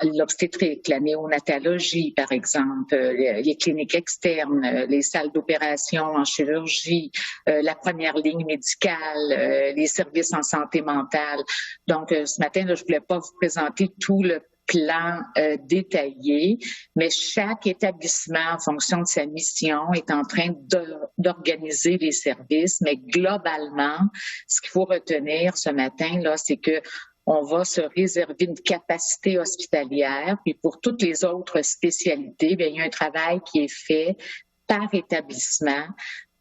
l'obstétrique, la néonatologie, par exemple, les cliniques externes, les salles d'opération en chirurgie, la première ligne médicale, les services en santé mentale. Donc, ce matin, là, je voulais pas vous présenter tout le plan détaillé, mais chaque établissement, en fonction de sa mission, est en train d'organiser les services. Mais globalement, ce qu'il faut retenir ce matin, là, c'est que on va se réserver une capacité hospitalière. Puis pour toutes les autres spécialités, bien, il y a un travail qui est fait par établissement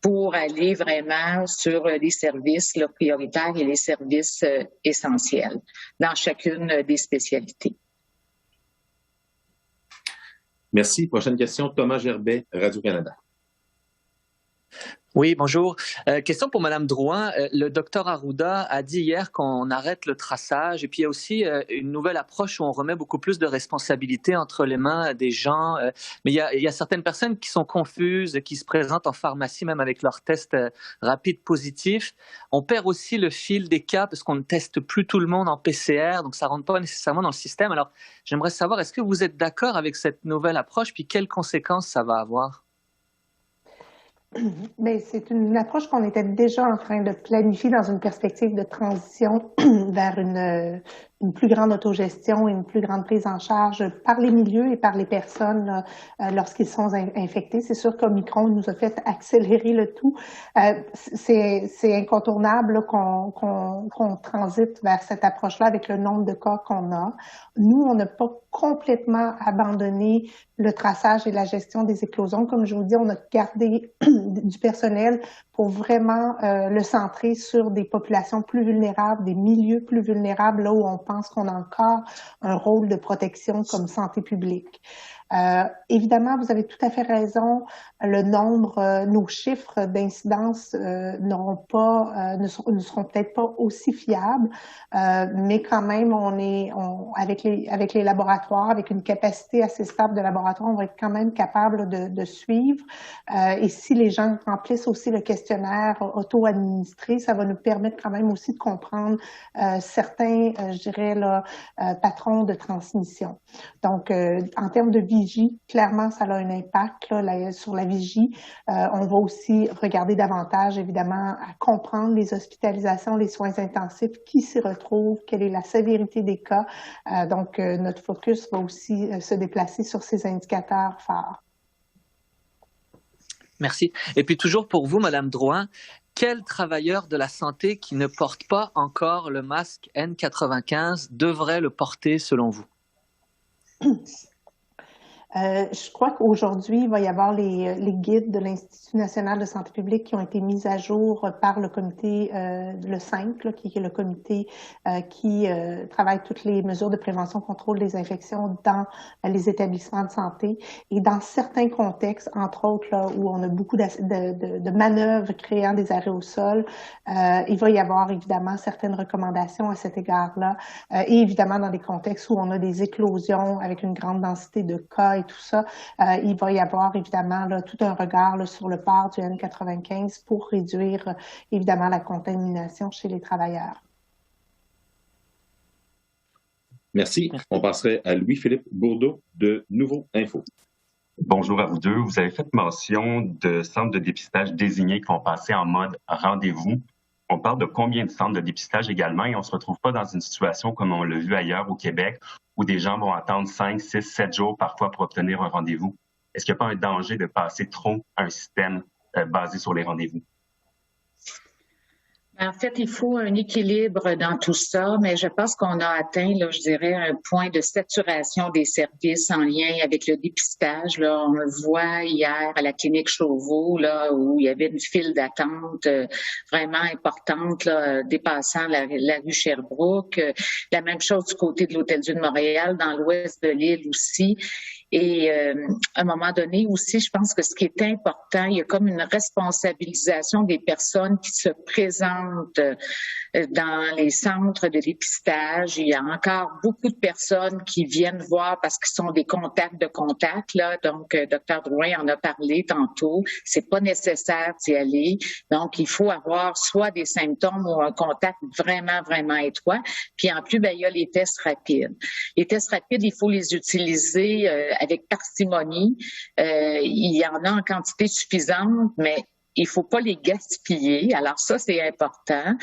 pour aller vraiment sur les services là, prioritaires et les services essentiels dans chacune des spécialités.
Merci. Prochaine question, Thomas Gerbet, Radio-Canada.
Oui, bonjour. Question pour Mme Drouin. Le docteur Arruda a dit hier qu'on arrête le traçage et puis il y a aussi une nouvelle approche où on remet beaucoup plus de responsabilités entre les mains des gens. Mais il y a certaines personnes qui sont confuses, qui se présentent en pharmacie même avec leurs tests rapides positifs. On perd aussi le fil des cas parce qu'on ne teste plus tout le monde en PCR, donc ça ne rentre pas nécessairement dans le système. Alors, j'aimerais savoir, est-ce que vous êtes d'accord avec cette nouvelle approche puis quelles conséquences ça va avoir?
Mais c'est une approche qu'on était déjà en train de planifier dans une perspective de transition vers une plus grande autogestion et une plus grande prise en charge par les milieux et par les personnes lorsqu'ils sont infectés. C'est sûr qu'Omicron nous a fait accélérer le tout. C'est incontournable là, qu'on transite vers cette approche-là avec le nombre de cas qu'on a. Nous, on n'a pas complètement abandonné le traçage et la gestion des éclosions. Comme je vous dis, on a gardé du personnel pour vraiment le centrer sur des populations plus vulnérables, des milieux plus vulnérables, là où on pense qu'on a encore un rôle de protection comme santé publique. Évidemment, vous avez tout à fait raison. Le nombre, nos chiffres d'incidence ne seront peut-être pas aussi fiables, mais quand même, avec les laboratoires, avec une capacité assez stable de laboratoire, on va être quand même capable de suivre. Et si les gens remplissent aussi le questionnaire auto-administré, ça va nous permettre quand même aussi de comprendre certains, je dirais, là, patrons de transmission. Donc, en termes de vigie, clairement, ça a un impact là, sur la vigie. On va aussi regarder davantage, évidemment, à comprendre les hospitalisations, les soins intensifs, qui s'y retrouvent, quelle est la sévérité des cas. Donc, notre focus va aussi se déplacer sur ces indicateurs phares.
Merci. Et puis toujours pour vous, Mme Drouin, quel travailleur de la santé qui ne porte pas encore le masque N95 devrait le porter selon vous?
Je crois qu'aujourd'hui, il va y avoir les guides de l'Institut national de santé publique qui ont été mis à jour par le comité, le 5, là, qui est le comité qui travaille toutes les mesures de prévention, contrôle des infections dans les établissements de santé. Et dans certains contextes, entre autres là, où on a beaucoup de manœuvres créant des arrêts au sol, il va y avoir évidemment certaines recommandations à cet égard-là. Et évidemment, dans des contextes où on a des éclosions avec une grande densité de cas et tout ça, il va y avoir évidemment là, tout un regard là, sur le port du N95 pour réduire évidemment la contamination chez les travailleurs.
Merci. On passerait à Louis-Philippe Bourdeau de Nouveau Info.
Bonjour à vous deux. Vous avez fait mention de centres de dépistage désignés qui vont passer en mode rendez-vous. On parle de combien de centres de dépistage également et on ne se retrouve pas dans une situation comme on l'a vu ailleurs au Québec où des gens vont attendre 5, 6, 7 jours parfois pour obtenir un rendez-vous. Est-ce qu'il n'y a pas un danger de passer trop à un système basé sur les rendez-vous?
En fait, il faut un équilibre dans tout ça, mais je pense qu'on a atteint, là, je dirais, un point de saturation des services en lien avec le dépistage. Là, on le voit hier à la clinique Chauveau, là, où il y avait une file d'attente vraiment importante, là, dépassant la rue Sherbrooke. La même chose du côté de l'Hôtel-Dieu de Montréal, dans l'ouest de l'île aussi. Et à un moment donné aussi, je pense que ce qui est important, il y a comme une responsabilisation des personnes qui se présentent dans les centres de dépistage. Il y a encore beaucoup de personnes qui viennent voir parce qu'ils sont des contacts de contact, là. Donc, Dr. Drouin en a parlé tantôt. C'est pas nécessaire d'y aller. Donc, il faut avoir soit des symptômes ou un contact vraiment, vraiment étroit. Puis en plus, ben, il y a les tests rapides. Les tests rapides, il faut les utiliser avec parcimonie. Il y en a en quantité suffisante, mais il faut pas les gaspiller. Alors ça, c'est important.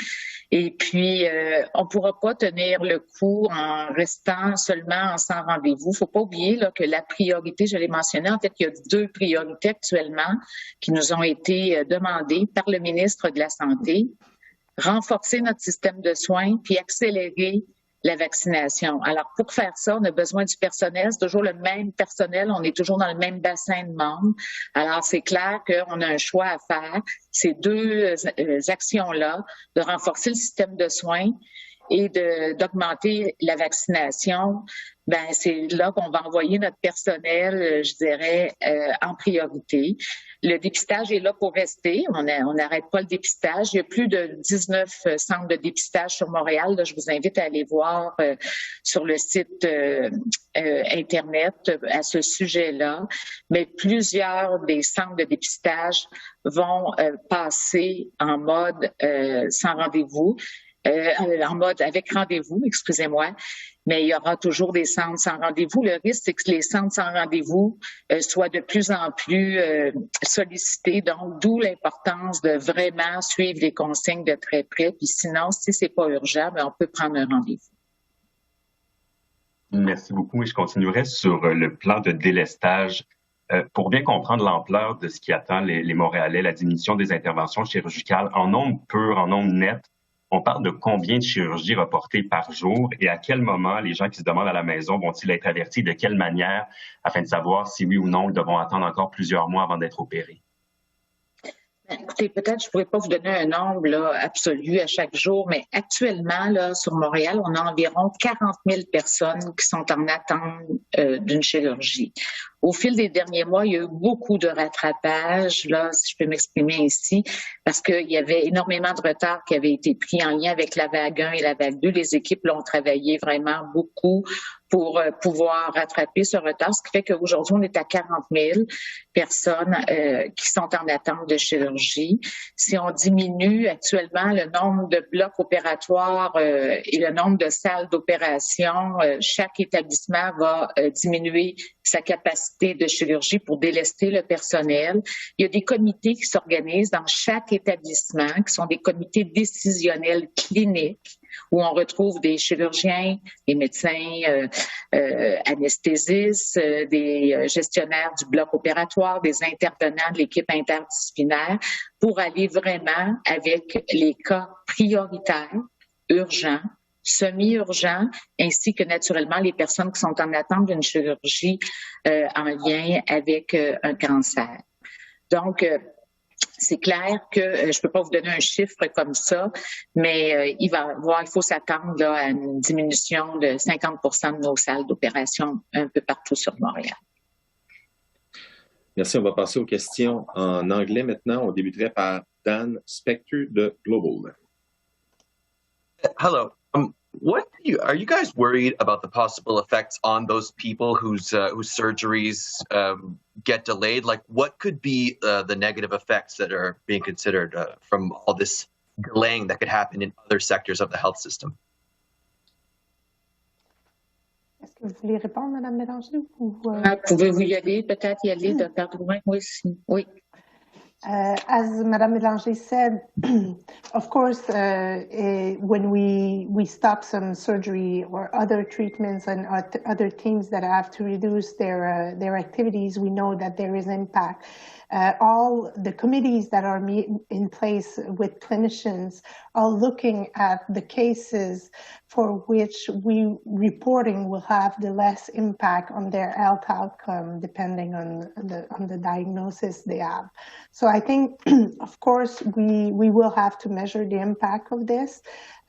Et puis, on pourra pas tenir le coup en restant seulement en sans rendez-vous. Faut pas oublier là, que la priorité, je l'ai mentionné, en fait, il y a 2 priorités actuellement qui nous ont été demandées par le ministre de la Santé. Renforcer notre système de soins puis accélérer la vaccination. Alors, pour faire ça, on a besoin du personnel. C'est toujours le même personnel. On est toujours dans le même bassin de membres. Alors, c'est clair qu'on a un choix à faire. Ces 2 actions-là, de renforcer le système de soins et d'augmenter la vaccination, ben c'est là qu'on va envoyer notre personnel, je dirais, en priorité. Le dépistage est là pour rester. On n'arrête pas le dépistage. Il y a plus de 19 centres de dépistage sur Montréal. Là, je vous invite à aller voir sur le site Internet à ce sujet-là. Mais plusieurs des centres de dépistage vont passer en mode sans rendez-vous. En mode avec rendez-vous, excusez-moi, mais il y aura toujours des centres sans rendez-vous. Le risque, c'est que les centres sans rendez-vous soient de plus en plus sollicités, donc d'où l'importance de vraiment suivre les consignes de très près. Puis sinon, si c'est pas urgent, ben, on peut prendre un rendez-vous.
Merci beaucoup et je continuerai sur le plan de délestage. Pour bien comprendre l'ampleur de ce qui attend les Montréalais, la diminution des interventions chirurgicales en nombre pur, en nombre net, on parle de combien de chirurgies reportées par jour et à quel moment les gens qui se demandent à la maison vont-ils être avertis, de quelle manière, afin de savoir si oui ou non ils devront attendre encore plusieurs mois avant d'être opérés?
Écoutez, peut-être je ne pourrais pas vous donner un nombre là, absolu à chaque jour, mais actuellement, là, sur Montréal, on a environ 40 000 personnes qui sont en attente d'une chirurgie. Au fil des derniers mois, il y a eu beaucoup de rattrapage, là, si je peux m'exprimer ici, parce qu'il y avait énormément de retard qui avait été pris en lien avec la vague 1 et la vague 2. Les équipes l'ont travaillé vraiment beaucoup pour pouvoir rattraper ce retard, ce qui fait qu'aujourd'hui, on est à 40 000 personnes qui sont en attente de chirurgie. Si on diminue actuellement le nombre de blocs opératoires et le nombre de salles d'opération, chaque établissement va diminuer sa capacité de chirurgie pour délester le personnel. Il y a des comités qui s'organisent dans chaque établissement, qui sont des comités décisionnels cliniques, où on retrouve des chirurgiens, des médecins anesthésistes, des gestionnaires du bloc opératoire, des intervenants de l'équipe interdisciplinaire, pour aller vraiment avec les cas prioritaires, urgents, semi-urgents, ainsi que naturellement les personnes qui sont en attente d'une chirurgie en lien avec un cancer. Donc, c'est clair que je peux pas vous donner un chiffre comme ça, mais il faut s'attendre là, à une diminution de 50 de nos salles d'opération un peu partout sur Montréal.
Merci. On va passer aux questions en anglais maintenant. On débuterait par Dan Spector de Global.
Hello. Are you guys worried about the possible effects on those people whose surgeries get delayed? Like, what could be the negative effects that are being considered from all this delaying that could happen in other sectors of the health system?
Est-ce que vous voulez répondre, Mme Bélanger?
Pouvez-vous peut-être y aller, Dr. Drouin? Oui.
As Madame Bélanger said, of course, when we stop some surgery or other treatments and other teams that have to reduce their activities, we know that there is impact. all the committees that are in place with clinicians are looking at the cases for which reporting will have the less impact on their health outcome, depending on the diagnosis they have. So I think, of course, we will have to measure the impact of this,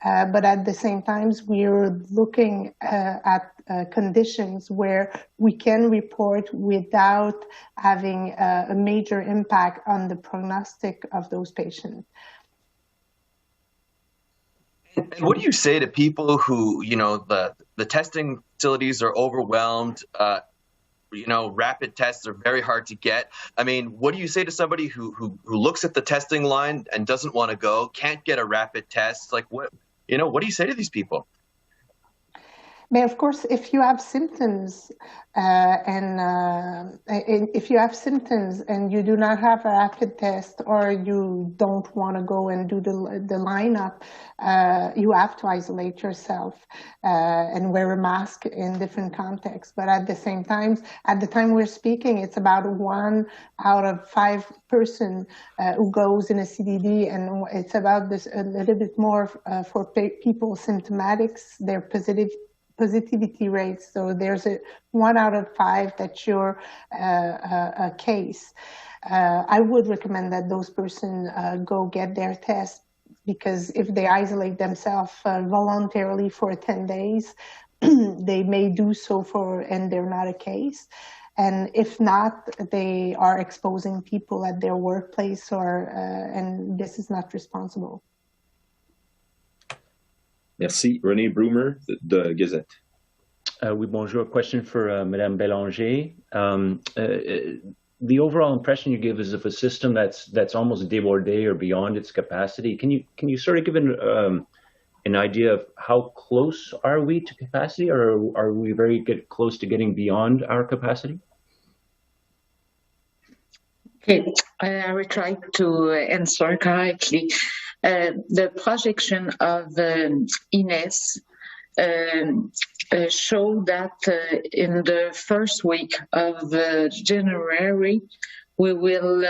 but at the same time, we're looking at conditions where we can report without having a major impact on the prognostic of those patients.
And what do you say to people who, the testing facilities are overwhelmed, rapid tests are very hard to get? I mean, what do you say to somebody who looks at the testing line and doesn't want to go, can't get a rapid test? Like, what do you say to these people?
But of course, if you have symptoms if you have symptoms and you do not have a rapid test, or you don't want to go and do the lineup, you have to isolate yourself and wear a mask in different contexts. But at the same time, at the time we're speaking, it's about 1 out of 5 person who goes in a CDD, and it's about this a little bit more for people symptomatics, their positivity rates. So there's 1 out of 5 that you're a case. I would recommend that those persons go get their test, because if they isolate themselves voluntarily for 10 days, they may do so and they're not a case. And if not, they are exposing people at their workplace, and this is not responsible.
Merci. René Brumer, de Gazette.
Oui, bonjour. A question for Madame Bélanger. The overall impression you give is of a system that's almost débordé or beyond its capacity. Can you sort of give an idea of how close are we to capacity, or are we very close to getting beyond our capacity?
Okay, I will try to answer correctly. The projection of Ines show that in the first week of January, we will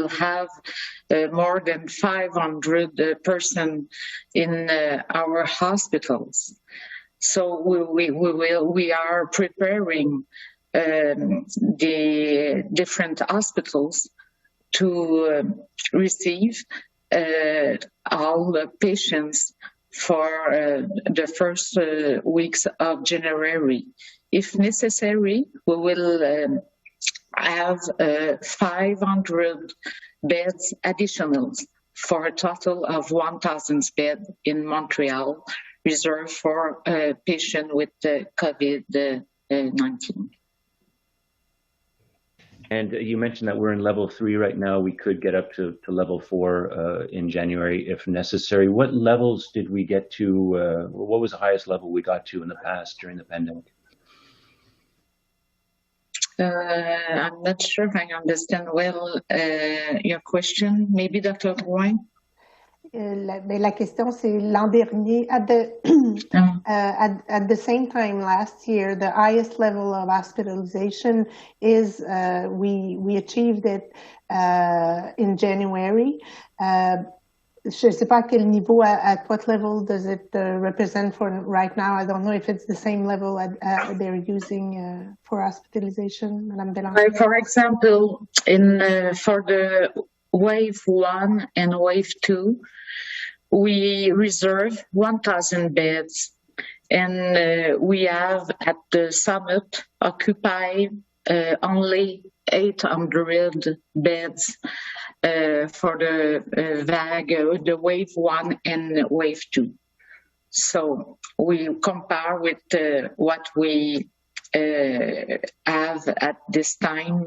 have more than 500 persons in our hospitals. So we are preparing the different hospitals to receive all the patients for the first weeks of January. If necessary, we will have 500 beds additional for a total of 1,000 beds in Montreal, reserved for patients with COVID-19.
And you mentioned that we're in level 3 right now. We could get up to level 4 in January if necessary. What levels did we get to? What was the highest level we got to in the past during the pandemic?
I'm not sure if I understand well your question. Maybe Dr. Drouin?
La question, c'est l'an dernier, at the same time last year, the highest level of hospitalization is, we achieved it in January. Je ne sais pas quel niveau, at what level does it represent for right now? I don't know if it's the same level they're using for hospitalization, Madame Bélanger.
For example, for the wave 1 and wave 2, we reserve 1,000 beds, and we have at the summit occupied only 800 beds for the wave 1 and wave 2. So we compare with what we have at this time,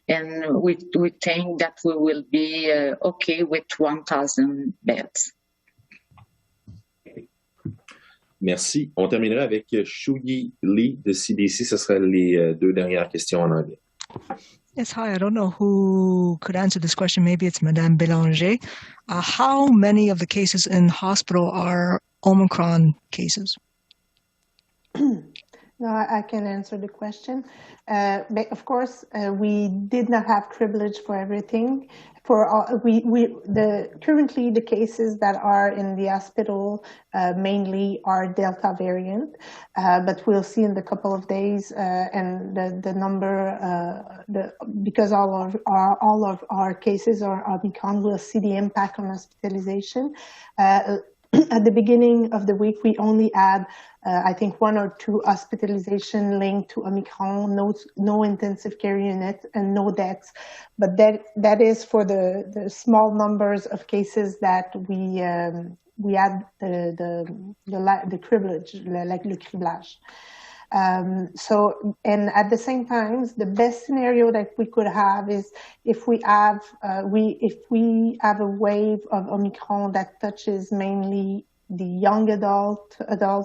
and we think that we will be okay with 1,000 beds.
Merci. On terminera avec Shuyi Lee de CBC. Ce sera les 2 dernières questions en anglais.
Yes, hi. I don't know who could answer this question. Maybe it's Madame Bélanger. How many of the cases in hospital are Omicron cases?
No, I can answer the question. But of course, we did not have privilege for everything. For all, currently the cases that are in the hospital mainly are Delta variant, but we'll see in the couple of days and the number because all of our cases are Omicron. We'll see the impact on hospitalization. At the beginning of the week, we only had, I think, 1 or 2 hospitalization linked to Omicron, no intensive care unit, and no deaths. But that is for the small numbers of cases that we had the privilege, like le criblage. And at the same time, the best scenario that we could have is if we have a wave of Omicron that touches mainly the young adult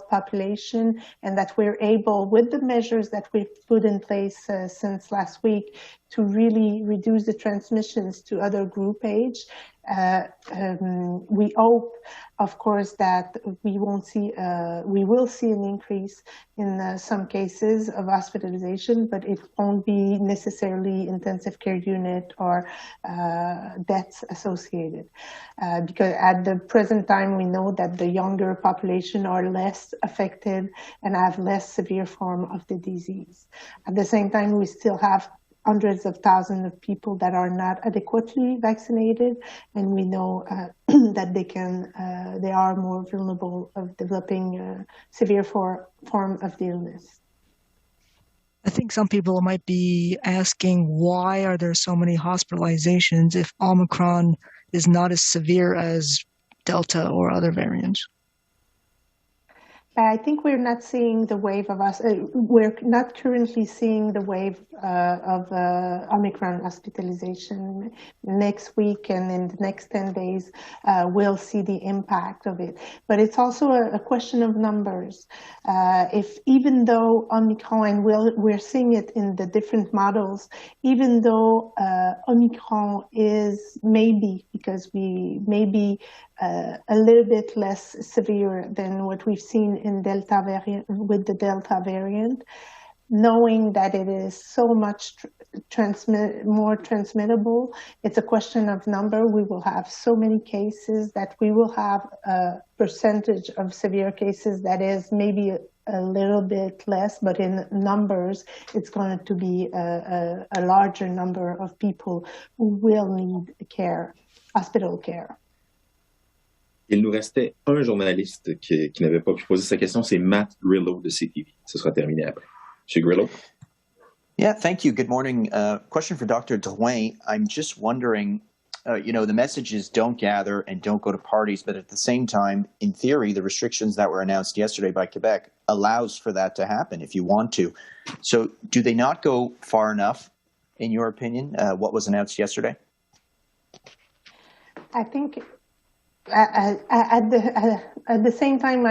population, and that we're able, with the measures that we've put in place since last week, to really reduce the transmissions to other group age. We hope, of course, that we will see an increase in some cases of hospitalization, but it won't be necessarily intensive care unit or deaths associated. Because at the present time, we know that the younger population are less affected and have less severe form of the disease. At the same time, we still have hundreds of thousands of people that are not adequately vaccinated, and we know that they are more vulnerable of developing a severe form of the illness.
I think some people might be asking, why are there so many hospitalizations if Omicron is not as severe as Delta or other variants?
I think we're not seeing the wave of we're not currently seeing the wave of Omicron hospitalization. Next week and in the next 10 days, we'll see the impact of it. But it's also a question of numbers. If even though Omicron, and we're seeing it in the different models, even though Omicron is maybe, because we may be a little bit less severe than what we've seen in Delta variant, with the Delta variant, knowing that it is so much more transmittable, it's a question of number. We will have so many cases that we will have a percentage of severe cases that is maybe a little bit less, but in numbers, it's going to be a larger number of people who will need care, hospital care.
Il nous restait un journaliste qui n'avait pas pu poser sa question, c'est Matt Grillo de CTV. Ce sera terminé après. Monsieur Grillo.
Yeah, thank you. Good morning. Question for Dr. Drouin. I'm just wondering, the message is don't gather and don't go to parties, but at the same time, in theory, the restrictions that were announced yesterday by Quebec allows for that to happen if you want to. So do they not go far enough, in your opinion, what was announced yesterday?
I think at the same time,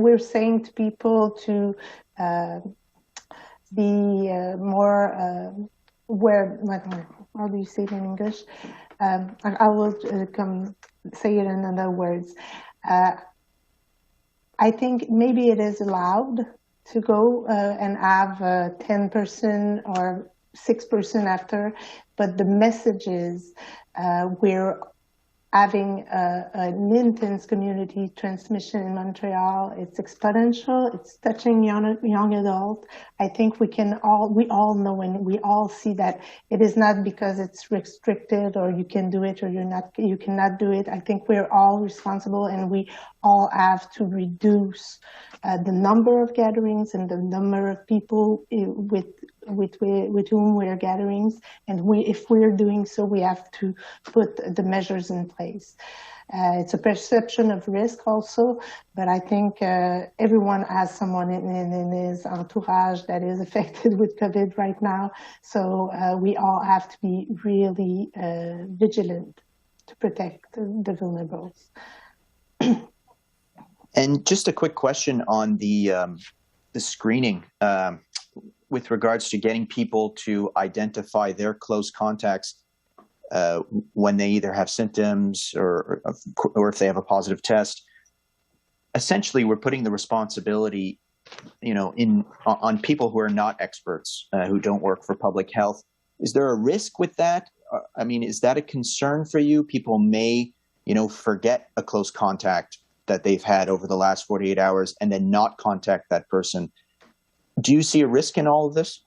we're saying to people to be more aware. How do you say it in English? I will say it in other words. I think maybe it is allowed to go and have 10% or 6% after, but the message is we're having an intense community transmission in Montreal. It's exponential. It's touching young adult. I think we all know and we all see that it is not because it's restricted or you can do it or you cannot do it. I think we're all responsible and we all have to reduce the number of gatherings and the number of people with whom we are gatherings, and if we're doing so, we have to put the measures in place. It's a perception of risk also, but I think everyone has someone in his entourage that is affected with COVID right now, so we all have to be really vigilant to protect the vulnerables.
And just a quick question on the screening. With regards to getting people to identify their close contacts when they either have symptoms or if they have a positive test. Essentially, we're putting the responsibility on people who are not experts, who don't work for public health. Is there a risk with that? I mean, is that a concern for you? People may, forget a close contact that they've had over the last 48 hours and then not contact that person. Do you see a risk in all of this?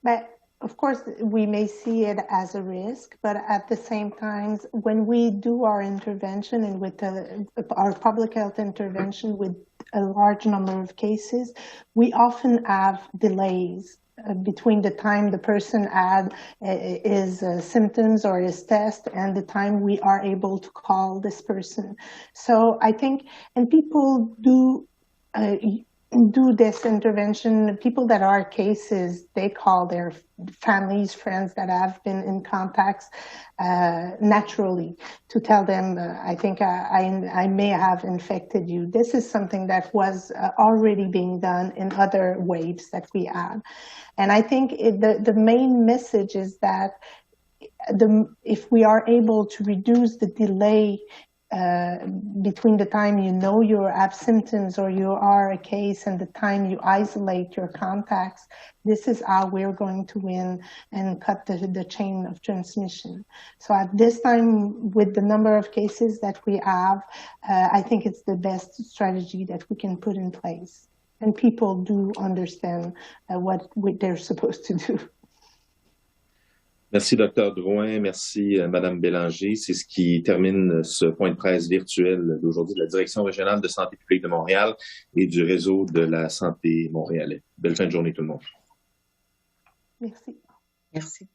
But of course, we may see it as a risk, but at the same time, when we do our intervention and with our public health intervention with a large number of cases, we often have delays between the time the person had his symptoms or his test and the time we are able to call this person. So I think, and people do this intervention, people that are cases, they call their families, friends that have been in contacts naturally to tell them, I think I may have infected you. This is something that was already being done in other waves that we had. And I think the main message is that if we are able to reduce the delay between the time you have symptoms or you are a case and the time you isolate your contacts, this is how we're going to win and cut the chain of transmission. So at this time, with the number of cases that we have, I think it's the best strategy that we can put in place. And people do understand what they're supposed to do.
Merci, Dr. Drouin. Merci, Mme Bélanger. C'est ce qui termine ce point de presse virtuel d'aujourd'hui de la Direction régionale de santé publique de Montréal et du réseau de la santé montréalais. Belle fin de journée, tout le monde.
Merci.
Merci.